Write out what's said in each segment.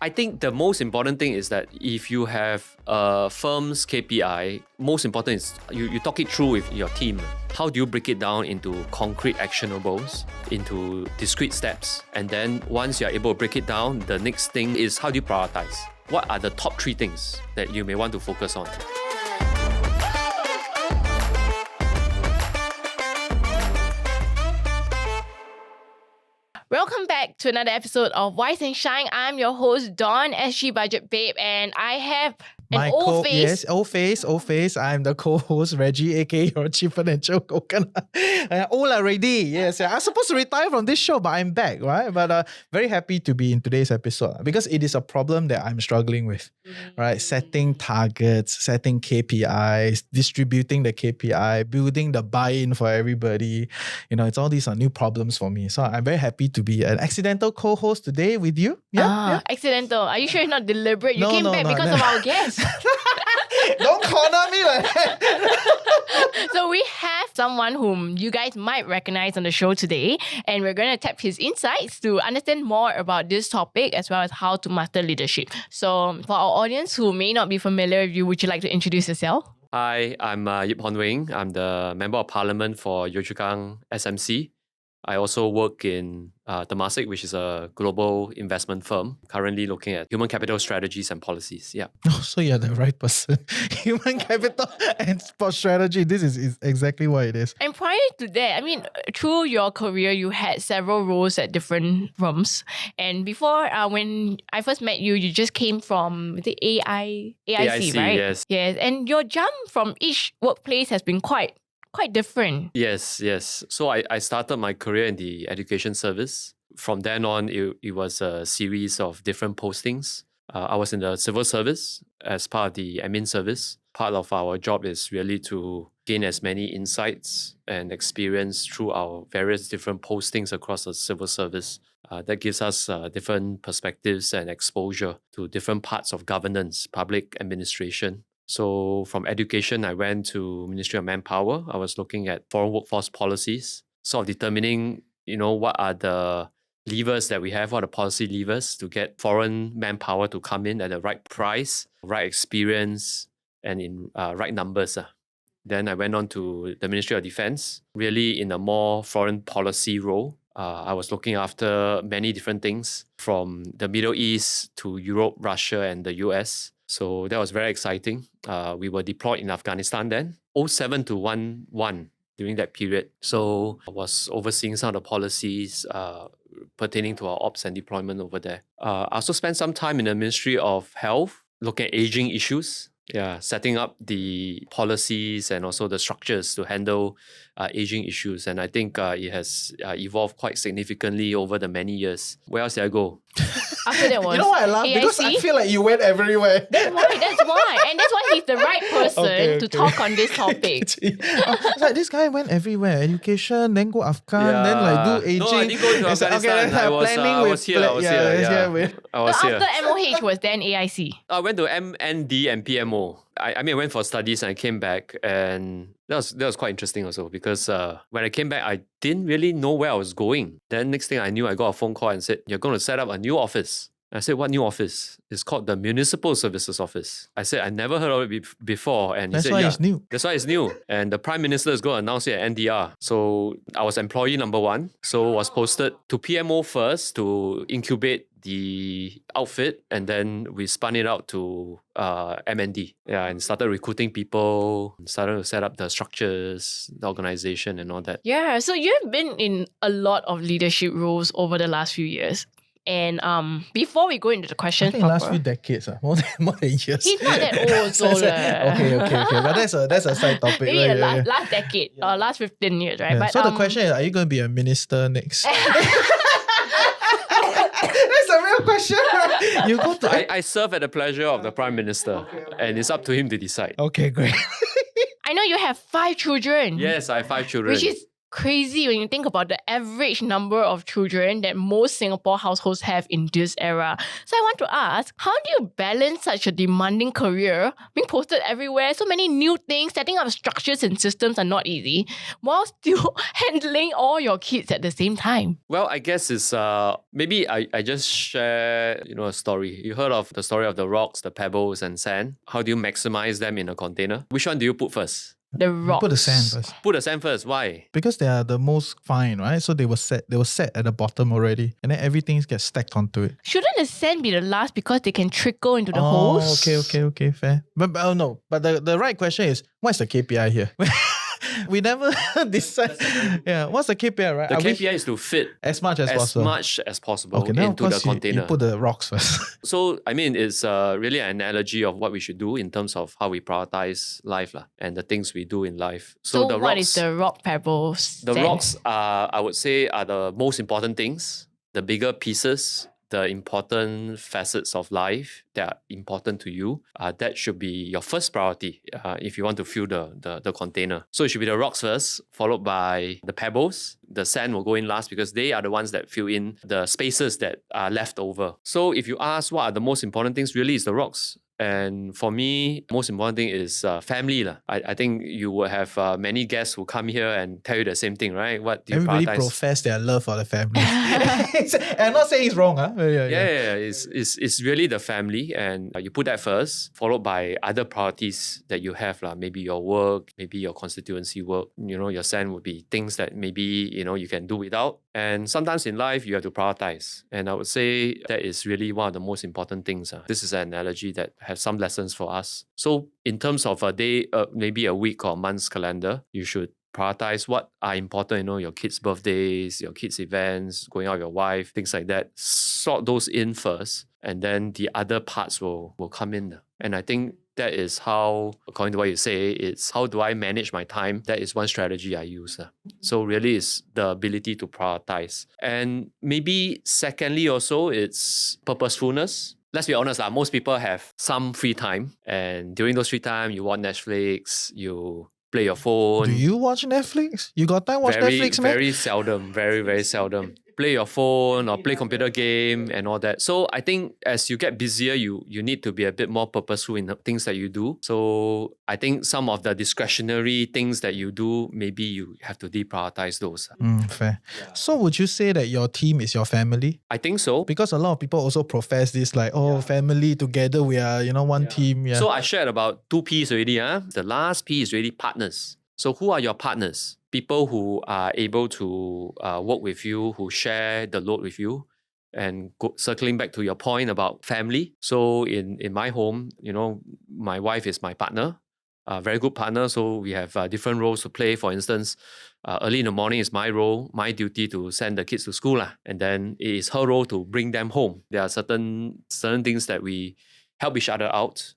I think the most important thing is that if you have a firm's KPI, most important is you talk it through with your team. How do you break it down into concrete actionables, into discrete steps? And then once you're able to break it down, the next thing is how do you prioritize? What are the top 3 things that you may want to focus on? Welcome back to another episode of Wise and Shine. I'm your host, Dawn, SG Budget Babe, and I have an old face. Yes, old face. I'm the co-host, Reggie, aka your Chief Financial Coconut. Old already, yes. I'm supposed to retire from this show, but I'm back, right? But very happy to be in today's episode because it is a problem that I'm struggling with, right? Setting targets, setting KPIs, distributing the KPI, building the buy-in for everybody. It's all these are new problems for me. So I'm very happy to be an accidental co-host today with you. Yeah. Accidental. Are you sure it's not deliberate? You came back because of our guest. Don't corner me like that. So we have someone whom you guys might recognize on the show today, and we're going to tap his insights to understand more about this topic as well as how to master leadership. So for our audience who may not be familiar with you, would you like to introduce yourself? Hi, I'm Yip Hon Weng. I'm the Member of Parliament for Yio Chu Kang SMC. I also work in Temasek, which is a global investment firm, currently looking at human capital strategies and policies. Yeah. Oh, so you're the right person. Human capital and sports strategy. This is exactly what it is. And prior to that, through your career, you had several roles at different firms. And before, when I first met you, you just came from the AIC, right? Yes. Yes. And your jump from each workplace has been quite different. Yes. So I started my career in the education service. From then on, it was a series of different postings. I was in the civil service as part of the admin service. Part of our job is really to gain as many insights and experience through our various different postings across the civil service. That gives us different perspectives and exposure to different parts of governance, public administration. So from education, I went to Ministry of Manpower. I was looking at foreign workforce policies, sort of determining, what are the levers that we have, what are the policy levers to get foreign manpower to come in at the right price, right experience, and in right numbers. Then I went on to the Ministry of Defense, really in a more foreign policy role. I was looking after many different things from the Middle East to Europe, Russia, and the US. So that was very exciting. We were deployed in Afghanistan then, 2007 to 2011 during that period. So I was overseeing some of the policies pertaining to our ops and deployment over there. I also spent some time in the Ministry of Health, looking at aging issues. Setting up the policies and also the structures to handle aging issues. And I think it has evolved quite significantly over the many years. Where else did I go? After that was You know why I laugh? AIC? Because I feel like you went everywhere. That's why. And that's why he's the right person to talk on this topic. It's like this guy went everywhere. Education, then go Afghan, then do aging. No, I didn't go to Afghanistan. I was here. After MOH was then AIC. I went to MND and PMO. I went for studies and I came back, and that was quite interesting also because when I came back, I didn't really know where I was going. Then next thing I knew, I got a phone call and said, "You're going to set up a new office." I said, "What new office?" It's called the Municipal Services Office. I said, "I never heard of it before." And he That's said, why "Yeah, it's new. That's why it's new." And the Prime Minister is going to announce it at NDR. So I was employee number 1. So was posted to PMO first to incubate the outfit, and then we spun it out to MND. And started recruiting people, started to set up the structures, the organization and all that. Yeah, so you've been in a lot of leadership roles over the last few years. And before we go into the questions, I think last few decades, more than years. He's not that old, so okay. But that's a side topic. Maybe last decade, last 15 years, right? Yeah. But, so the question is, are you going to be a minister next? That's a real question. You go to. I serve at the pleasure of the Prime Minister, and it's up to him to decide. Okay, great. I know you have 5 children. Yes, I have 5 children. Which is crazy when you think about the average number of children that most Singapore households have in this era. So I want to ask, how do you balance such a demanding career, being posted everywhere, so many new things, setting up structures and systems are not easy, while still handling all your kids at the same time? Well, I guess it's maybe I just share a story. You heard of the story of the rocks, the pebbles, and sand. How do you maximize them in a container? Which one do you put first? The rocks. Put the sand first. Put the sand first. Why? Because they are the most fine, right? So they were set at the bottom already. And then everything gets stacked onto it. Shouldn't the sand be the last because they can trickle into the holes? Okay, fair. But no. But the right question is, what's the KPI here? We never decide. Yeah, what's the KPI, right? The KPI is to fit as much as possible. Okay, now into the container. You put the rocks first. So, I mean, it's really an analogy of what we should do in terms of how we prioritize life and the things we do in life. So the what rocks, is the rock pebbles? The rocks are, I would say, are the most important things, the bigger pieces, the important facets of life that are important to you. That should be your first priority if you want to fill the container. So it should be the rocks first, followed by the pebbles. The sand will go in last because they are the ones that fill in the spaces that are left over. So if you ask what are the most important things, really is the rocks. And for me, most important thing is family. I think you will have many guests who come here and tell you the same thing, right? What do you Everybody prioritize? profess their love for the family. I'm not saying it's wrong. Yeah. It's really the family, and you put that first, followed by other priorities that you have. Maybe your work, maybe your constituency work. Your sand would be things that maybe you can do without. And sometimes in life, you have to prioritize. And I would say that is really one of the most important things. This is an analogy that has some lessons for us. So in terms of a day, maybe a week or a month's calendar, you should prioritize what are important, your kids' birthdays, your kids' events, going out with your wife, things like that. Sort those in first, and then the other parts will come in. And I think that is how, according to what you say, it's how do I manage my time? That is one strategy I use. So really it's the ability to prioritize. And maybe secondly also, it's purposefulness. Let's be honest, most people have some free time. And during those free time, you watch Netflix, you play your phone. Do you watch Netflix? You got time to watch Netflix, man? Very seldom. Very, very seldom. Play your phone or play computer game and all that. So I think as you get busier, you need to be a bit more purposeful in the things that you do. So I think some of the discretionary things that you do, maybe you have to deprioritize those. Fair. Yeah. So would you say that your team is your family? I think so. Because a lot of people also profess this family together, we are, one team. Yeah. So I shared about 2 P's already. The last P is really partners. So who are your partners? People who are able to work with you, who share the load with you. And circling back to your point about family. So in my home, my wife is my partner, a very good partner. So we have different roles to play. For instance, early in the morning is my role, my duty to send the kids to school. And then it is her role to bring them home. There are certain things that we help each other out.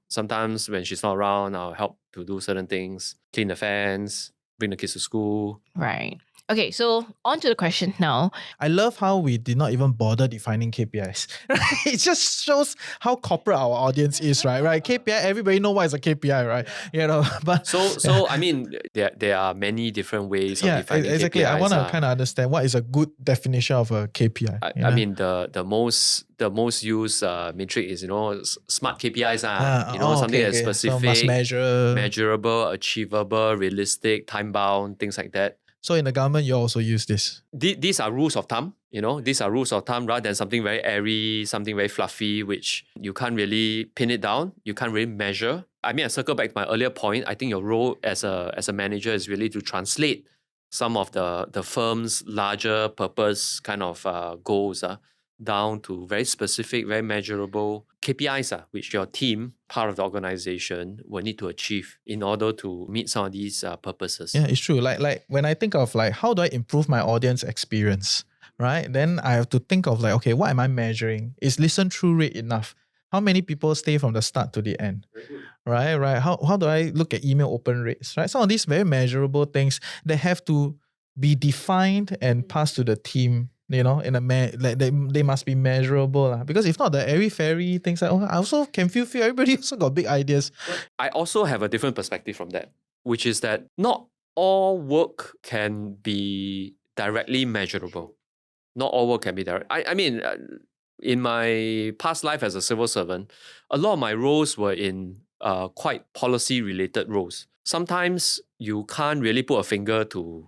Sometimes when she's not around, I'll help to do certain things, clean the fans, bring the kids to school. Right. Okay, so on to the question now. I love how we did not even bother defining KPIs. It just shows how corporate our audience is, right? KPI, everybody know what is a KPI, right? But so I mean, there are many different ways of defining exactly. KPIs. I want to kind of understand what is a good definition of a KPI. I mean, the most used metric is smart KPIs. Something that's specific, so must measure, measurable, achievable, realistic, time bound, things like that. So in the government, you also use this? These are rules of thumb. These are rules of thumb rather than something very airy, something very fluffy, which you can't really pin it down. You can't really measure. I mean, I circle back to my earlier point. I think your role as a manager is really to translate some of the firm's larger purpose kind of goals down to very specific, very measurable KPIs, which your team, part of the organization, will need to achieve in order to meet some of these purposes. Yeah, it's true. Like when I think of how do I improve my audience experience, right? Then I have to think of okay, what am I measuring? Is listen through rate enough? How many people stay from the start to the end? Right. How do I look at email open rates? Right. Some of these very measurable things that have to be defined and passed to the team. In they must be measurable because if not, the airy-fairy things I also can feel everybody also got big ideas. I also have a different perspective from that, which is that not all work can be directly measurable. Not all work can be direct. I mean, in my past life as a civil servant, a lot of my roles were in quite policy-related roles. Sometimes you can't really put a finger to,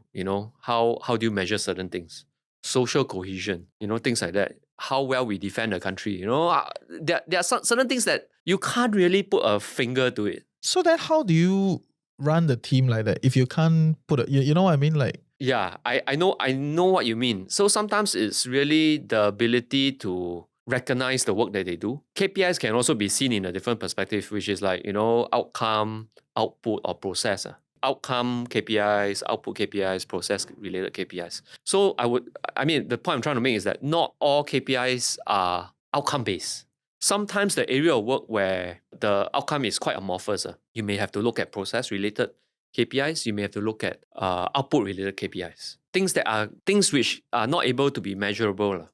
how do you measure certain things? Social cohesion, things like that. How well we defend the country, there are certain things that you can't really put a finger to it. So then how do you run the team like that if you can't put you know what I mean? Like, yeah, I know what you mean. So sometimes it's really the ability to recognize the work that they do. KPIs can also be seen in a different perspective, which is like, outcome, output, or process. Outcome KPIs, output KPIs, process related KPIs. So the point I'm trying to make is that not all KPIs are outcome based. Sometimes the area of work where the outcome is quite amorphous, you may have to look at process related KPIs, you may have to look at output related KPIs. Things which are not able to be measurable.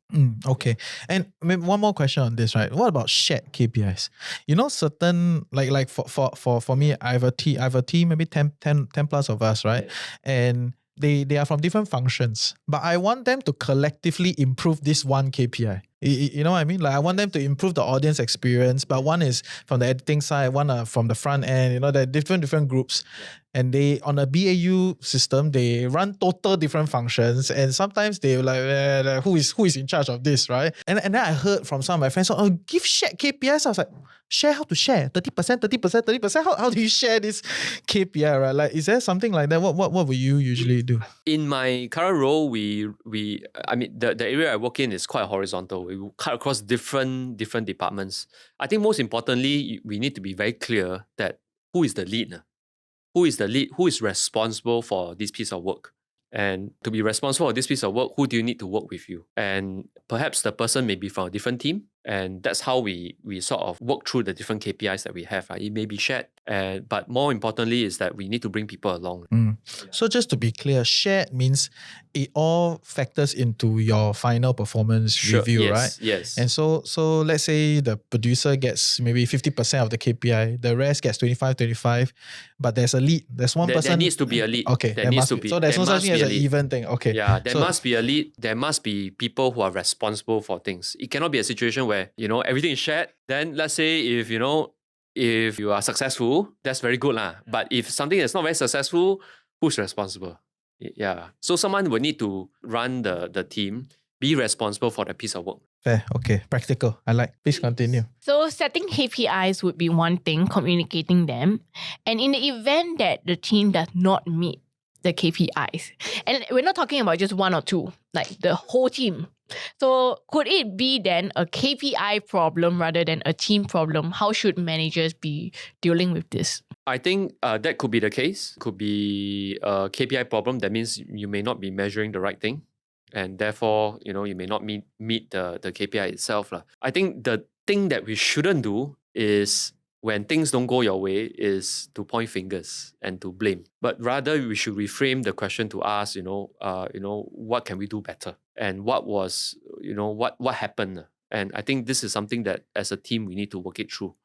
Okay. And one more question on this, right? What about shared KPIs? Certain like for me, I have a team, maybe 10 plus of us, right? And they are from different functions, but I want them to collectively improve this one KPI. You know what I mean? Like I want them to improve the audience experience, but one is from the editing side, one from the front end. They're different groups, and they on a BAU system they run total different functions, and sometimes they like who is in charge of this, right? And then I heard from some of my friends, give shared KPIs. I was like, share how to share 30%, 30%, 30%. How do you share this KPI, right? Like, is there something like that? What will you usually do? In my current role, the area I work in is quite horizontal. We cut across different departments. I think most importantly, we need to be very clear that who is the lead? Who is the lead? Who is responsible for this piece of work? And to be responsible for this piece of work, who do you need to work with you? And perhaps the person may be from a different team. And that's how we sort of work through the different KPIs that we have. It may be shared, but more importantly is that we need to bring people along. So just to be clear, shared means it all factors into your final performance review, yes, right? Yes. And so let's say the producer gets maybe 50% of the KPI, the rest gets 25, but there's a lead. There's one person. There needs to be a lead. Okay, there needs to be. So there's no such thing as an even thing. Okay. Yeah, there must be a lead. There must be people who are responsible for things. It cannot be a situation where, everything is shared. Then let's say if you are successful, that's very good lah. But if something is not very successful, who's responsible? Yeah. So someone will need to run the team, be responsible for the piece of work. Fair. Okay. Practical. I like. Please continue. So setting KPIs would be one thing, communicating them. And in the event that the team does not meet the KPIs, and we're not talking about just one or two, like the whole team. So could it be then a KPI problem rather than a team problem? How should managers be dealing with this? I think that could be the case. Could be a KPI problem. That means you may not be measuring the right thing. And therefore, you may not meet the KPI itself. I think the thing that we shouldn't do is when things don't go your way is to point fingers and to blame. But rather we should reframe the question to ask, what can we do better? And what was, what happened? And I think this is something that as a team we need to work it through.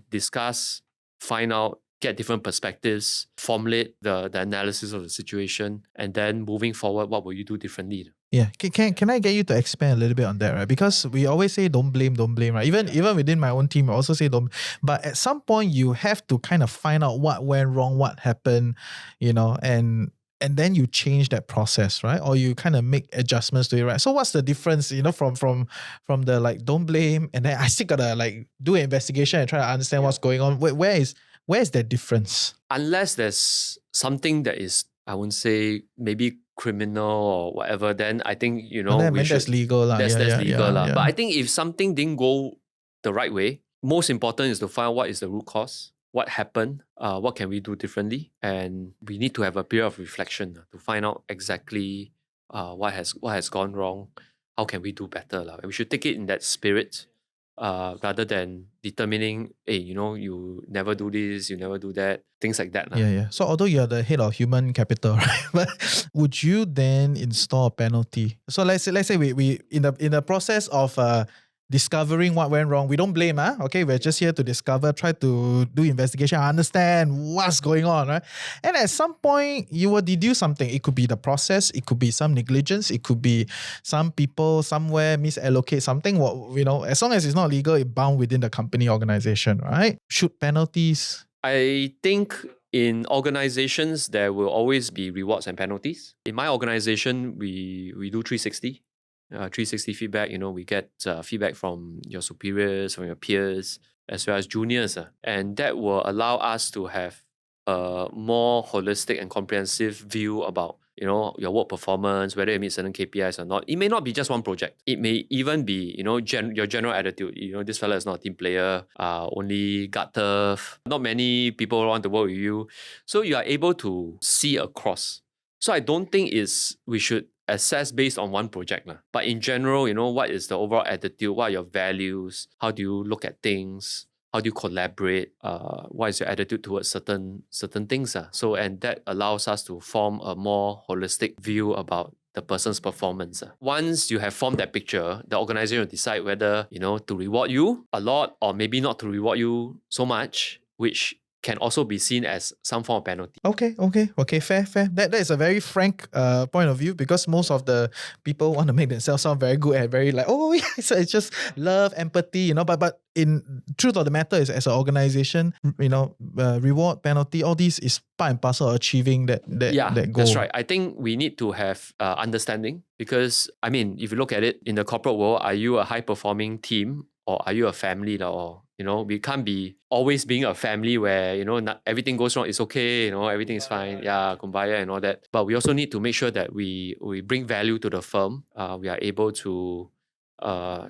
Discuss, find out, get different perspectives, formulate the analysis of the situation, and then moving forward, what will you do differently? Yeah, can I get you to expand a little bit on that, right? Because we always say don't blame, right? Even within my own team, I also say don't. But at some point, you have to kind of find out what went wrong, what happened, and then you change that process, right? Or you kind of make adjustments to it, right? So what's the difference, from the like don't blame, and then I still gotta like do an investigation and try to understand what's going on. Where is that difference? Unless there's something that is, I wouldn't say maybe criminal or whatever, then I think, that's legal. That's legal. But I think if something didn't go the right way, most important is to find out what is the root cause, what happened, what can we do differently, and we need to have a period of reflection to find out exactly what has gone wrong, how can we do better. We should take it in that spirit rather than determining, hey, you never do this, you never do that, things like that. Yeah. So although you're the head of human capital, right? But would you then install a penalty? So let's say we in the process of discovering what went wrong. We don't blame, okay? We're just here to discover, try to do investigation, understand what's going on, right? And at some point, you will deduce something. It could be the process, it could be some negligence, it could be some people somewhere misallocate something. As long as it's not legal, it's bound within the company organization, right? Should penalties? I think in organizations, there will always be rewards and penalties. In my organization, we do 360. 360 feedback, we get feedback from your superiors, from your peers, as well as juniors. And that will allow us to have a more holistic and comprehensive view about your work performance, whether it meets certain KPIs or not. It may not be just one project. It may even be, your general attitude. This fella is not a team player, only gut tough. Not many people want to work with you. So you are able to see across. So I don't think we should assess based on one project. But in general, what is the overall attitude? What are your values? How do you look at things? How do you collaborate? What is your attitude towards certain things? And that allows us to form a more holistic view about the person's performance. Once you have formed that picture, the organization will decide whether, to reward you a lot or maybe not to reward you so much, which can also be seen as some form of penalty. Okay, fair. That is a very frank point of view, because most of the people want to make themselves sound very good and very like, oh yeah, so it's just love, empathy, but in truth of the matter is, as an organization, reward, penalty, all these is part and parcel of achieving that goal. That's right. I think we need to have understanding, because if you look at it in the corporate world, are you a high performing team or are you a family? Or we can't be always being a family where, everything goes wrong, it's okay, everything is fine, kumbaya and all that. But we also need to make sure that we bring value to the firm. We are able to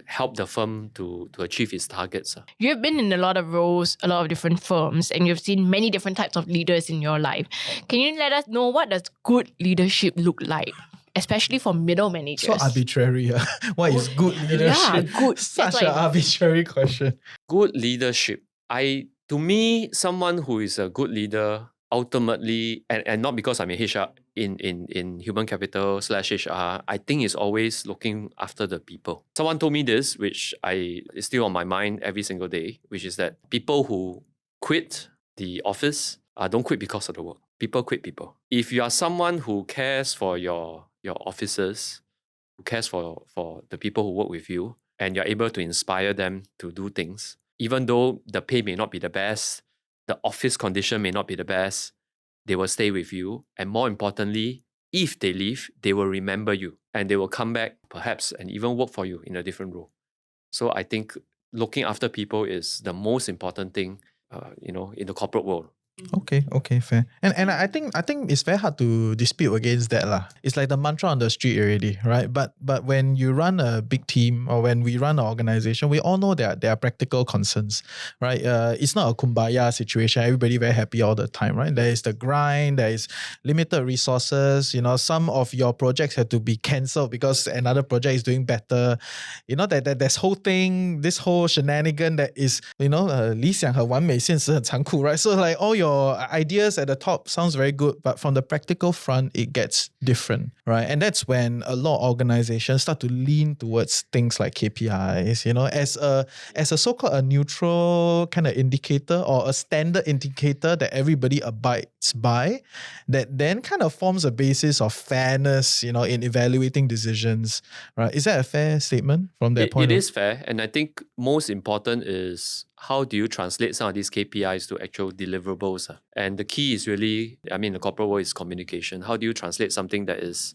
help the firm to achieve its targets. You've been in a lot of roles, a lot of different firms, and you've seen many different types of leaders in your life. Can you let us know, what does good leadership look like? Especially for middle managers. So arbitrary. What is good leadership? Yeah, good. Such an arbitrary question. Good leadership. To me, someone who is a good leader ultimately, and not because I'm in HR, in human capital /HR, I think is always looking after the people. Someone told me this, which is still on my mind every single day, which is that people who quit the office don't quit because of the work. People quit people. If you are someone who cares for your officers, who cares for the people who work with you, and you're able to inspire them to do things, even though the pay may not be the best, the office condition may not be the best, they will stay with you. And more importantly, if they leave, they will remember you and they will come back perhaps and even work for you in a different role. So I think looking after people is the most important thing, in the corporate world. Okay, fair. And I think it's very hard to dispute against that lah. It's like the mantra on the street already, right? But when you run a big team, or when we run an organization, we all know that there are practical concerns, right? It's not a kumbaya situation. Everybody very happy all the time, right? There is the grind. There is limited resources. Some of your projects have to be cancelled because another project is doing better. That this whole thing, this whole shenanigan that is, 理想和完美现实很残酷, right? So like all your ideas at the top sounds very good, but from the practical front, it gets different, right? And that's when a lot of organizations start to lean towards things like KPIs, as a so-called a neutral kind of indicator, or a standard indicator that everybody abides by, that then kind of forms a basis of fairness, in evaluating decisions, right? Is that a fair statement from that point? It is fair, and I think most important is, how do you translate some of these KPIs to actual deliverables? And the key is really, the corporate world is communication. How do you translate something that is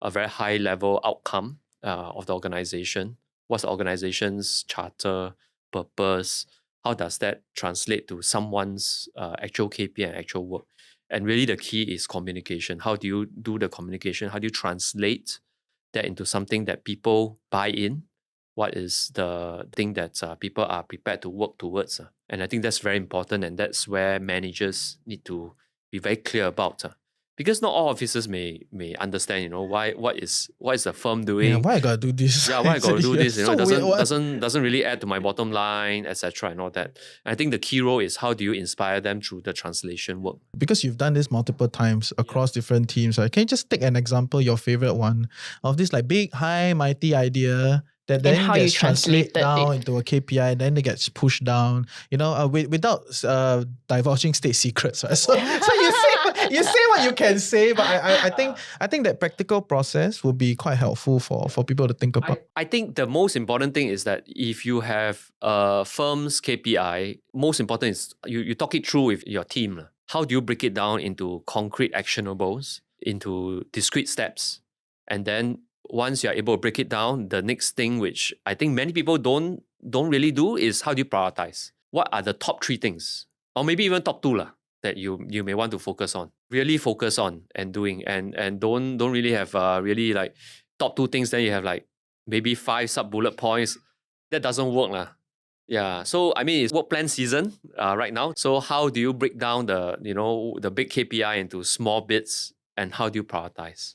a very high level outcome of the organization? What's the organization's charter, purpose? How does that translate to someone's actual KPI and actual work? And really the key is communication. How do you do the communication? How do you translate that into something that people buy in? What is the thing that people are prepared to work towards? And I think that's very important, and that's where managers need to be very clear about. Because not all officers may understand, what is the firm doing? Yeah, why I gotta do this? Yeah, why I gotta do this? So it doesn't really add to my bottom line, etc. and all that. And I think the key role is, how do you inspire them through the translation work? Because you've done this multiple times across different teams, right? Can you just take an example, your favorite one, of this like big, high, mighty idea that then how you gets translated translated down it. into a KPI, then it gets pushed down, without divulging state secrets, right? So you say what you can say, but I think that practical process will be quite helpful for people to think about. I think the most important thing is that if you have a firm's KPI, most important is you talk it through with your team. How do you break it down into concrete actionables, into discrete steps? And then once you're able to break it down, the next thing, which I think many people don't really do, is how do you prioritize? What are the top 3 things? Or maybe even top 2 that you may want to focus on. Really focus on and doing, and don't really have really like top 2 things, then you have like maybe 5 sub-bullet points. That doesn't work. Yeah, so I mean, it's work plan season right now. So how do you break down the big KPI into small bits, and how do you prioritize?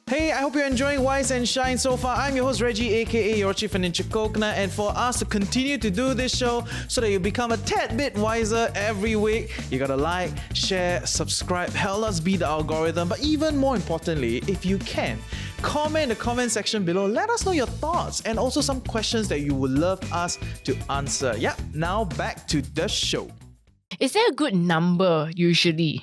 Hey, I hope you're enjoying Wise and Shine so far. I'm your host Reggie, aka your Chief Financial Coconut, and for us to continue to do this show so that you become a tad bit wiser every week, you gotta like, share, subscribe, help us beat the algorithm. But even more importantly, if you can, comment in the comment section below. Let us know your thoughts and also some questions that you would love us to answer. Yep, now back to the show. Is there a good number usually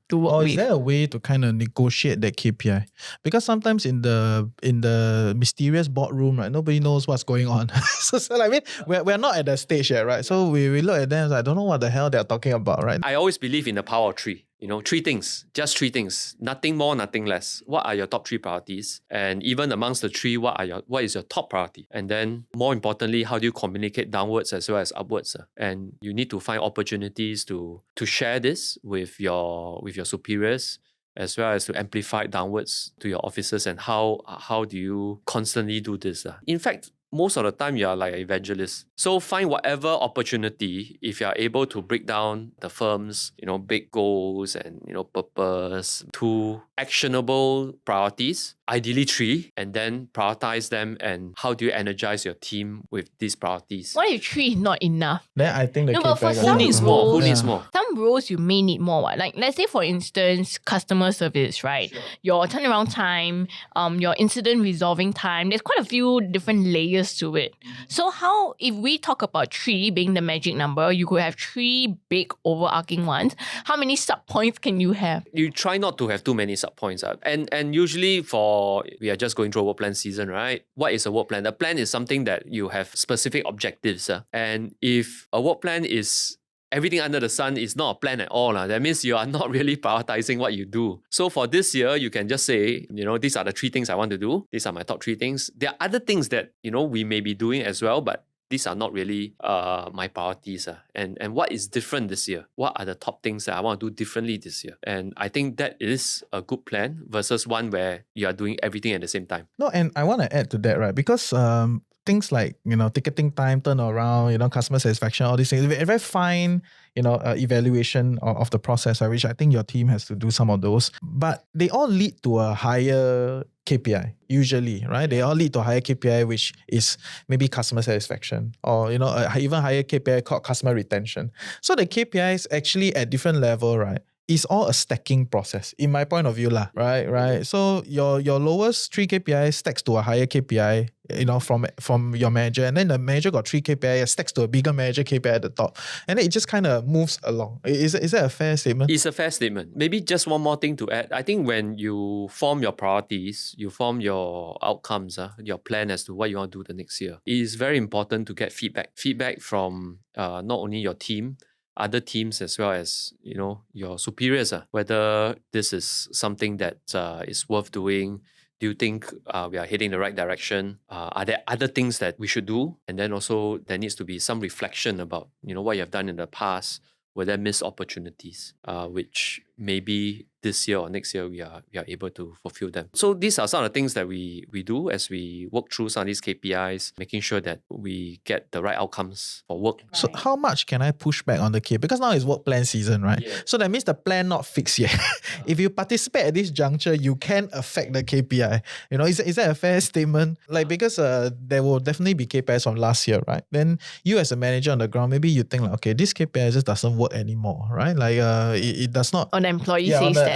to work Or with? is there a way to kind of negotiate that KPI? Because sometimes in the mysterious boardroom, right, nobody knows what's going on. so I mean, we're not at the stage yet, right? So we look at them, I don't know what the hell they're talking about, right? I always believe in the power of 3. 3 things, just 3 things, nothing more, nothing less. What are your top 3 priorities? And even amongst the 3, what is your top priority? And then more importantly, how do you communicate downwards as well as upwards? And you need to find opportunities to share this with your superiors, as well as to amplify downwards to your officers. And how do you constantly do this? In fact, most of the time you are like an evangelist. So find whatever opportunity, if you are able to break down the firm's, big goals and, purpose to actionable priorities, ideally 3, and then prioritize them. And how do you energize your team with these priorities? What if 3 is not enough? Then I think the but for KPI some Who needs more? Who roles- needs more? Some roles you may need more. Like let's say for instance, customer service, right? Sure. Your turnaround time, your incident resolving time. There's quite a few different layers to it. So how, if we talk about 3 being the magic number, you could have 3 big overarching ones. How many sub points can you have? You try not to have too many sub points. And usually we are just going through a work plan season, right? What is a work plan? A plan is something that you have specific objectives. And if a work plan is everything under the sun, is not a plan at all, that means you are not really prioritizing what you do. So for this year, you can just say, these are the 3 things I want to do. These are my top 3 things. There are other things that, we may be doing as well, but these are not really my priorities. And what is different this year? What are the top things that I want to do differently this year? And I think that is a good plan versus one where you are doing everything at the same time. No, and I want to add to that, right? Because things like, ticketing time, turnaround, customer satisfaction, all these things, very fine, evaluation of the process, right, which I think your team has to do some of those. But they all lead to a higher KPI, usually, right? They all lead to a higher KPI, which is maybe customer satisfaction or, a even higher KPI called customer retention. So the KPIs actually at different level, right? It's all a stacking process, in my point of view, right? So your lowest 3 KPIs stacks to a higher KPI, from your manager, and then the manager got 3 KPIs stacks to a bigger manager KPI at the top, and then it just kind of moves along. Is that a fair statement? It's a fair statement. Maybe just one more thing to add. I think when you form your priorities, you form your outcomes, your plan as to what you want to do the next year, it is very important to get feedback from not only your team, other teams as well as your superiors, whether this is something that is worth doing. Do you think we are heading the right direction? Are there other things that we should do? And then also there needs to be some reflection about what you have done in the past. Were there missed opportunities, which maybe this year or next year we are able to fulfill them. So these are some of the things that we do as we work through some of these KPIs, making sure that we get the right outcomes for work. So how much can I push back on the KPI? Because now it's work plan season, right? Yeah. So that means the plan not fixed yet. If you participate at this juncture, you can affect the KPI. Is that a fair statement? Like, because there will definitely be KPIs from last year, right? Then you as a manager on the ground, maybe you think like, okay, this KPI just doesn't work anymore, right? Like it does not. On the employee on safety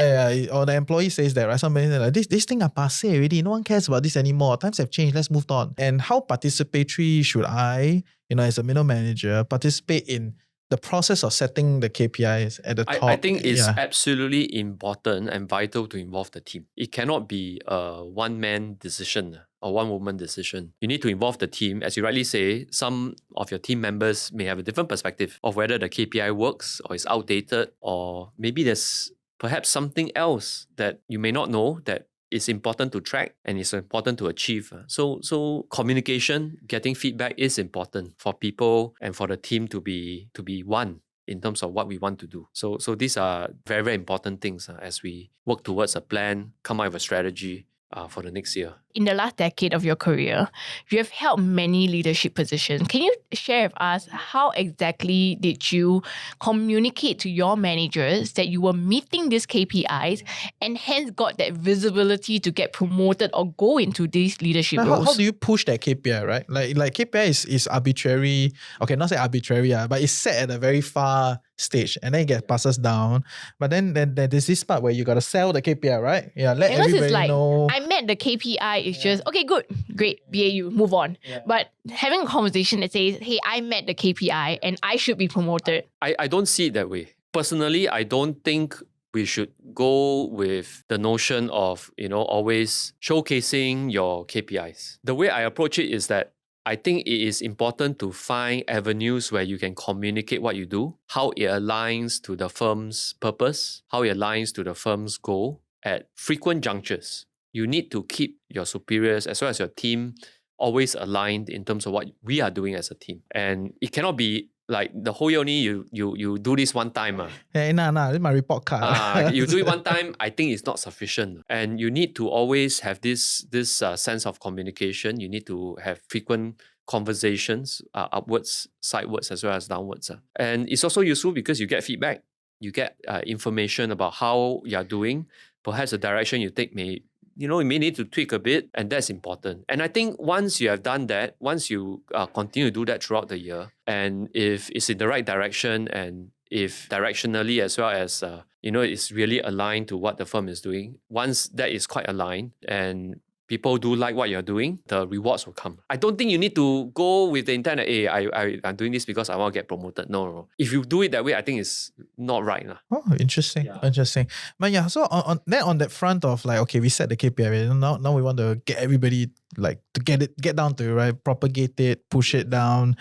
or the employee says that, right? Somebody says like, this thing are passé already. No one cares about this anymore. Times have changed. Let's move on. And how participatory should I, as a middle manager, participate in the process of setting the KPIs at the top? I think it's absolutely important and vital to involve the team. It cannot be a one-man decision or one-woman decision. You need to involve the team. As you rightly say, some of your team members may have a different perspective of whether the KPI works or is outdated, or maybe there's perhaps something else that you may not know that is important to track and is important to achieve. So communication, getting feedback is important for people and for the team to be one in terms of what we want to do. So these are very, very important things as we work towards a plan, come up with a strategy for the next year. In the last decade of your career, you have held many leadership positions. Can you share with us how exactly did you communicate to your managers that you were meeting these KPIs and hence got that visibility to get promoted or go into these leadership roles? How do you push that KPI, right? Like KPI is arbitrary. Okay, not say arbitrary, but it's set at a very far stage and then it gets passes down. But then there's this part where you got to sell the KPI, right? Yeah, let everybody know. I met the KPI. It's just, okay, good, great, BAU, move on. Yeah. But having a conversation that says, hey, I met the KPI and I should be promoted. I don't see it that way. Personally, I don't think we should go with the notion of, always showcasing your KPIs. The way I approach it is that I think it is important to find avenues where you can communicate what you do, how it aligns to the firm's purpose, how it aligns to the firm's goal at frequent junctures. You need to keep your superiors as well as your team always aligned in terms of what we are doing as a team. And it cannot be like the whole year only you do this one time. Hey, this is my report card. You do it one time, I think it's not sufficient. And you need to always have this sense of communication. You need to have frequent conversations, upwards, sidewards, as well as downwards. And it's also useful because you get feedback. You get information about how you're doing. Perhaps the direction you take may you may need to tweak a bit, and that's important. And I think once you have done that, once you continue to do that throughout the year, and if it's in the right direction, and if directionally as well as, it's really aligned to what the firm is doing, once that is quite aligned and people do like what you're doing, the rewards will come. I don't think you need to go with the intent that, hey, I'm doing this because I want to get promoted. No. If you do it that way, I think it's not right. Oh, interesting. Yeah. Interesting. But yeah, so on that front of like, okay, we set the KPI, now we want to get everybody like to get down to it, right? Propagate it, push it down,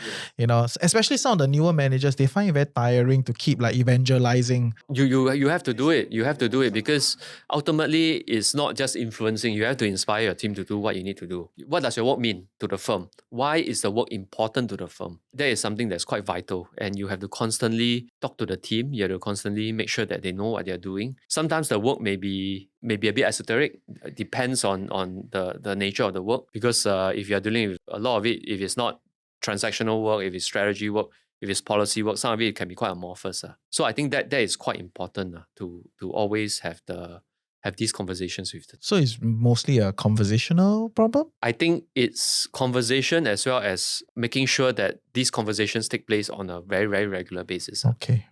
especially some of the newer managers, they find it very tiring to keep like evangelizing. You have to do it. You have to do it because ultimately it's not just influencing. You have to inspire your team to do what you need to do. What does your work mean to the firm? Why is the work important to the firm? That is something that's quite vital, and you have to constantly talk to the team. You have to constantly make sure that they know what they're doing. Sometimes the work may be a bit esoteric. It depends on the nature of the work, because if you're dealing with a lot of it, if it's not transactional work, if it's strategy work, if it's policy work, some of it can be quite amorphous. So I think that is quite important to always have these conversations with them. So it's mostly a conversational problem? I think it's conversation as well as making sure that these conversations take place on a very, very regular basis. Okay.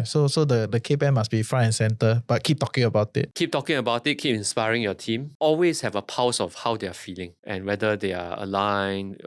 So the KPI must be front and center, but keep talking about it. Keep talking about it, keep inspiring your team. Always have a pulse of how they are feeling and whether they are aligned.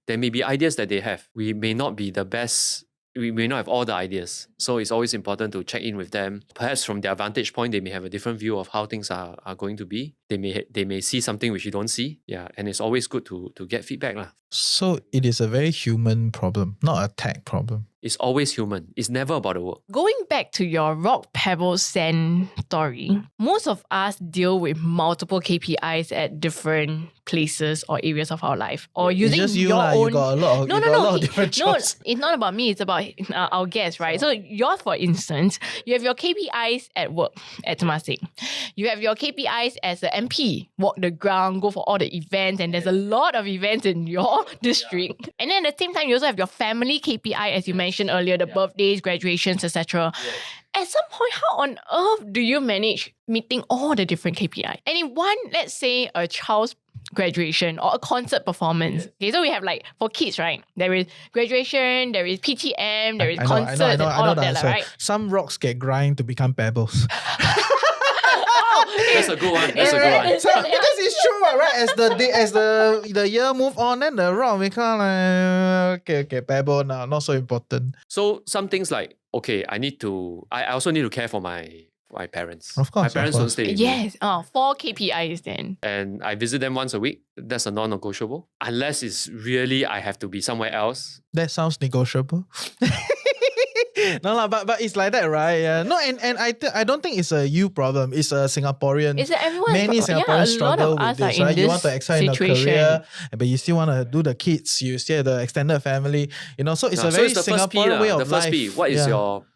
There may be ideas that they have. We may not be the best. We may not have all the ideas. So it's always important to check in with them. Perhaps from their vantage point, they may have a different view of how things are going to be. They may see something which you don't see. Yeah, and it's always good to get feedback. So it is a very human problem, not a tech problem. It's always human. It's never about the work. Going back to your rock, pebble, sand story, most of us deal with multiple KPIs at different places or areas of our life. Or using just your own... You got a lot of different jobs. No, it's not about me. It's about our guests, right? So yours, for instance, you have your KPIs at work at Temasek. You have your KPIs as an MP. Walk the ground, go for all the events, and there's a lot of events in your district. Yeah. And then at the same time, you also have your family KPI, as you mentioned earlier, the birthdays, graduations, etc. At some point, how on earth do you manage meeting all the different KPI? And in one, let's say a child's graduation or a concert performance. Okay, so we have like for kids, right? There is graduation, there is PTM, there is concert, and all of that, right? Some rocks get grind to become pebbles. That's a good one. That's a good one. So, because it's true, right? As the year move on, then the rock become like okay, pebble now, not so important. So some things like, okay, I also need to care for my parents. Of course, My of parents don't course. stay with me. Yes. 4 KPIs then. And I visit them once a week. That's a non-negotiable. Unless it's really I have to be somewhere else. That sounds negotiable. No lah, but it's like that, right? Yeah. No, and I don't think it's a you problem. It's a Singaporean. Is it everyone? Many Singaporeans struggle with this, right? You want to excel in a career, but you still want to do the kids. You still have the extended family. So it's a very it's the first P, Singaporean way of the first life. P. What is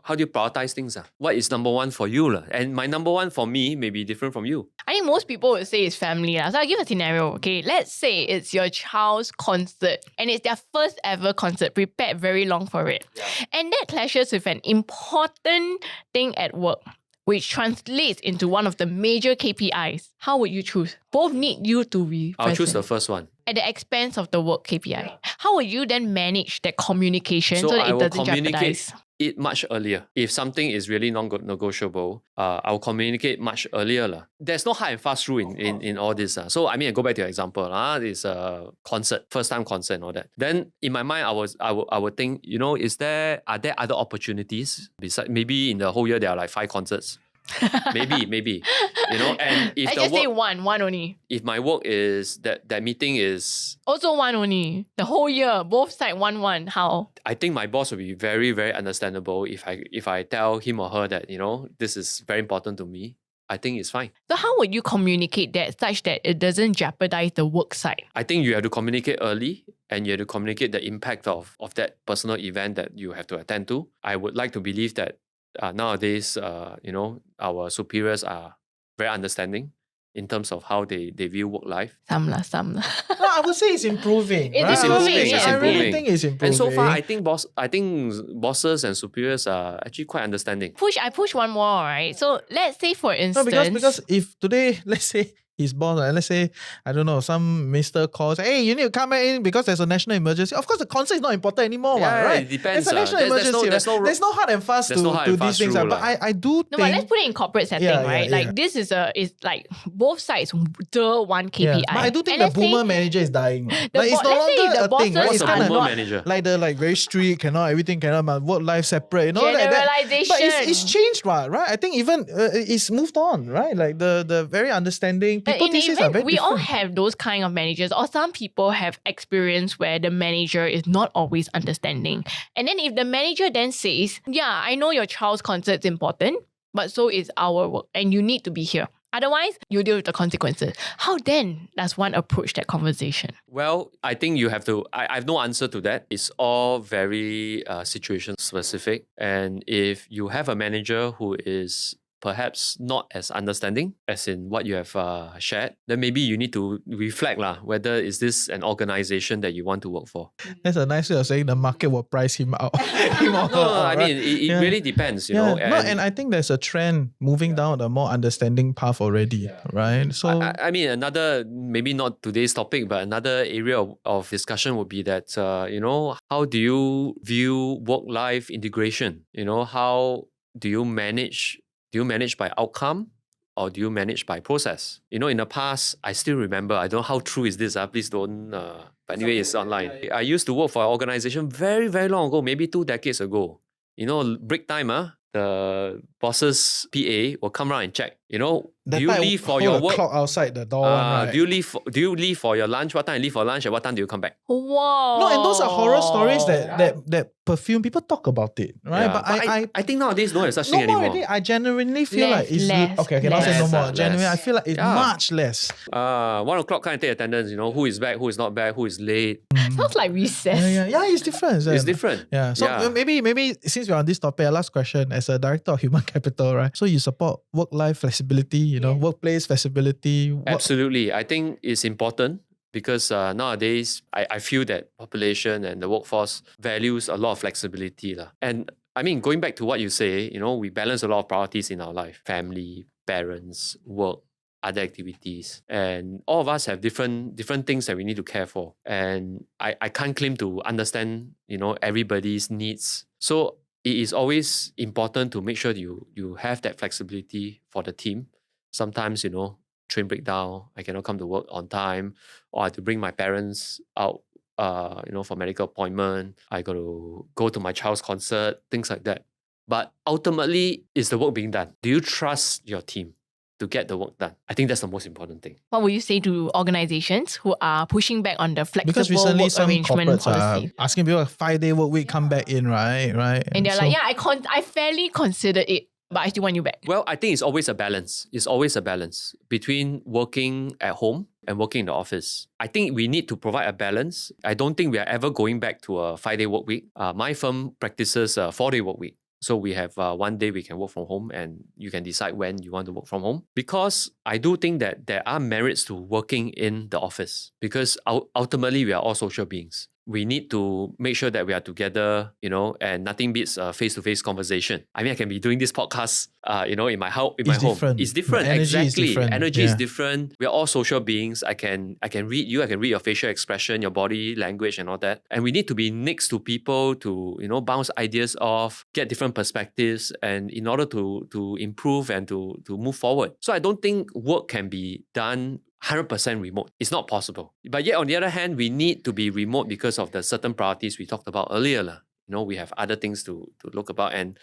how do you prioritize things? What is number one for you? And my number one for me may be different from you. I think most people would say it's family. So I'll give a scenario, okay? Let's say it's your child's concert and it's their first ever concert, prepared very long for it. Yeah. And that clashes with an important thing at work, which translates into one of the major KPIs. How would you choose? Both need you to be present. I'll choose the first one. At the expense of the work KPI. Yeah. How would you then manage that communication so that it doesn't jeopardize? It much earlier. If something is really non-negotiable, I'll communicate much earlier. There's no hard and fast rule in all this. So I go back to your example. It's a concert, first time concert and all that. Then in my mind, I would think, are there other opportunities besides? Maybe in the whole year there are like 5 concerts. maybe and if I just say one only. If my work is that meeting is also one only the whole year, both side one, how? I think my boss will be very, very understandable if I tell him or her that this is very important to me. I think it's fine. So how would you communicate that such that it doesn't jeopardize the work side? I think you have to communicate early and you have to communicate the impact of that personal event that you have to attend to. I would like to believe that nowadays, our superiors are very understanding in terms of how they view work life. Some lah. No, I would say it's improving. It's improving. I really think it's improving. And so far, I think bosses and superiors are actually quite understanding. I push one more, right? So let's say, for instance, because if today, let's say his boss, let's say, I don't know, some minister calls, hey, you need to come back in because there's a national emergency. Of course, the concert is not important anymore, right? It depends. There's a national emergency. There's no hard and fast to these things. But I do think... No, but let's put it in corporate setting, right? Like this is it's like both sides, the one KPI. Yeah. But I do think the boomer manager is dying. It's no longer a thing. What's It's a kind of boomer manager? like the very strict, everything cannot, work life separate. Generalization. But it's changed, right? I think even it's moved on, right? Like the very understanding people. We all have those kind of managers, or some people have experience where the manager is not always understanding. And then if the manager then says, yeah, I know your child's concert is important, but so is our work and you need to be here. Otherwise, you deal with the consequences. How then does one approach that conversation? Well, I think you have to... I have no answer to that. It's all very situation specific. And if you have a manager who is perhaps not as understanding as in what you have shared, then maybe you need to reflect whether is this an organization that you want to work for. That's a nice way of saying the market will price him out. It really depends, you know. And I think there's a trend moving down the more understanding path already, right? So another, maybe not today's topic, but another area of discussion would be that, how do you view work-life integration? How do you manage? Do you manage by outcome or do you manage by process? In the past, I still remember, I don't know how true is this, please don't, but anyway, it's online. I used to work for an organization very, very long ago, maybe 2 decades ago. Break time, the boss's PA will come around and check, do you leave for your work? Clock outside the door, right? Do you leave for your lunch? What time you leave for lunch and what time do you come back? Wow. No, and those are horror stories that perfume, people talk about it, right? Yeah, but I think nowadays don't have such thing more anymore. Already, I genuinely feel less, like it's less, okay, not say no more. less. Genuinely, I feel like it's much less. 1 o'clock kind of take attendance, who is back, who is not back, who is late. Sounds like recess. Yeah, it's different. It's different. Yeah. So maybe since we're on this topic, last question, as a director of human capital, right? So you support work-life flexibility, workplace flexibility. Absolutely. I think it's important because nowadays I feel that population and the workforce values a lot of flexibility. And going back to what you say, we balance a lot of priorities in our life. Family, parents, work, other activities. And all of us have different things that we need to care for. And I can't claim to understand, everybody's needs. So it is always important to make sure you have that flexibility for the team Sometimes, train breakdown, I cannot come to work on time, or I have to bring my parents out, for medical appointment. I got to go to my child's concert, things like that. But ultimately, is the work being done? Do you trust your team to get the work done? I think that's the most important thing. What would you say to organizations who are pushing back on the flexible Because recently work some arrangement corporates policy? are asking people a 5-day work week, come back in, right? And they're so- like, yeah, I fairly considered it, but I still want you back. Well, I think it's always a balance. It's always a balance between working at home and working in the office. I think we need to provide a balance. I don't think we are ever going back to a 5-day work week. My firm practices a 4-day work week. So we have 1 day we can work from home and you can decide when you want to work from home. Because I do think that there are merits to working in the office, because ultimately we are all social beings. We need to make sure that we are together, and nothing beats a face-to-face conversation. I mean, I can be doing this podcast, in my home. different. It's different. The energy is Exactly. different. Energy is Yeah. different. We are all social beings. I can read you. I can read your facial expression, your body language, and all that. And we need to be next to people to, bounce ideas off, get different perspectives, and in order to improve and to move forward. So I don't think work can be done 100% remote. It's not possible. But yet, on the other hand, we need to be remote because of the certain priorities we talked about earlier. We have other things to look about, and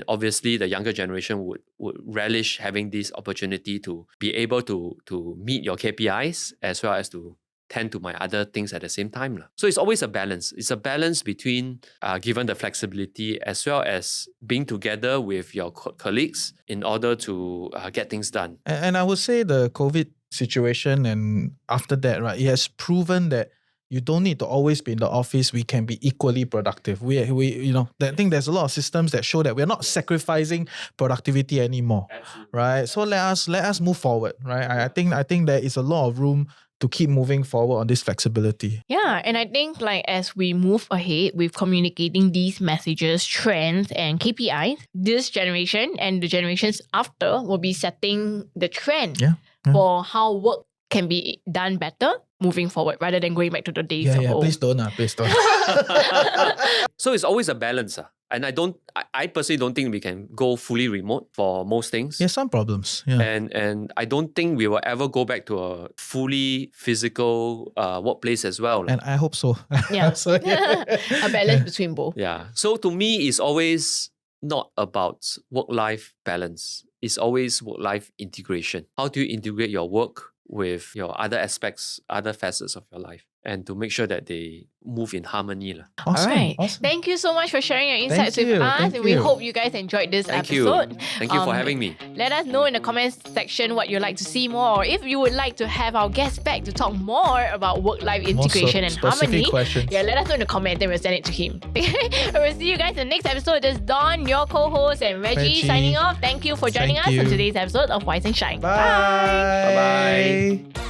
obviously the younger generation would relish having this opportunity to be able to meet your KPIs as well as to tend to my other things at the same time. So it's always a balance. It's a balance between given the flexibility as well as being together with your colleagues in order to get things done. And I would say the COVID situation and after that, right, it has proven that you don't need to always be in the office. We can be equally productive. I think there's a lot of systems that show that we're not sacrificing productivity anymore. Absolutely. Right? So let us move forward, right? I think there is a lot of room to keep moving forward on this flexibility. Yeah, and I think as we move ahead with communicating these messages, trends, and KPIs, this generation and the generations after will be setting the trend for how work can be done better moving forward rather than going back to the days of old. Please don't. So it's always a balance. And I personally don't think we can go fully remote for most things. Yeah, some problems. Yeah. And I don't think we will ever go back to a fully physical workplace as well. And I hope so. Yeah. So, yeah. A balance between both. Yeah. So to me, it's always not about work-life balance. It's always work-life integration. How do you integrate your work with your other aspects, other facets of your life, and to make sure that they move in harmony. Awesome. All right. Awesome. Thank you so much for sharing your insights Thank with you. us. Thank And we you. hope you guys enjoyed this Thank you. episode. Thank you for having me. Let us know in the comments section what you'd like to see more, or if you would like to have our guests back to talk more about work-life integration and specific harmony. questions. Yeah, let us know in the comments, then we'll send it to him. We'll see you guys in the next episode. This is Dawn, your co-host, and Reggie signing off. Thank you for joining Thank us on you. today's episode of Wise and Shine. Bye. Bye-bye.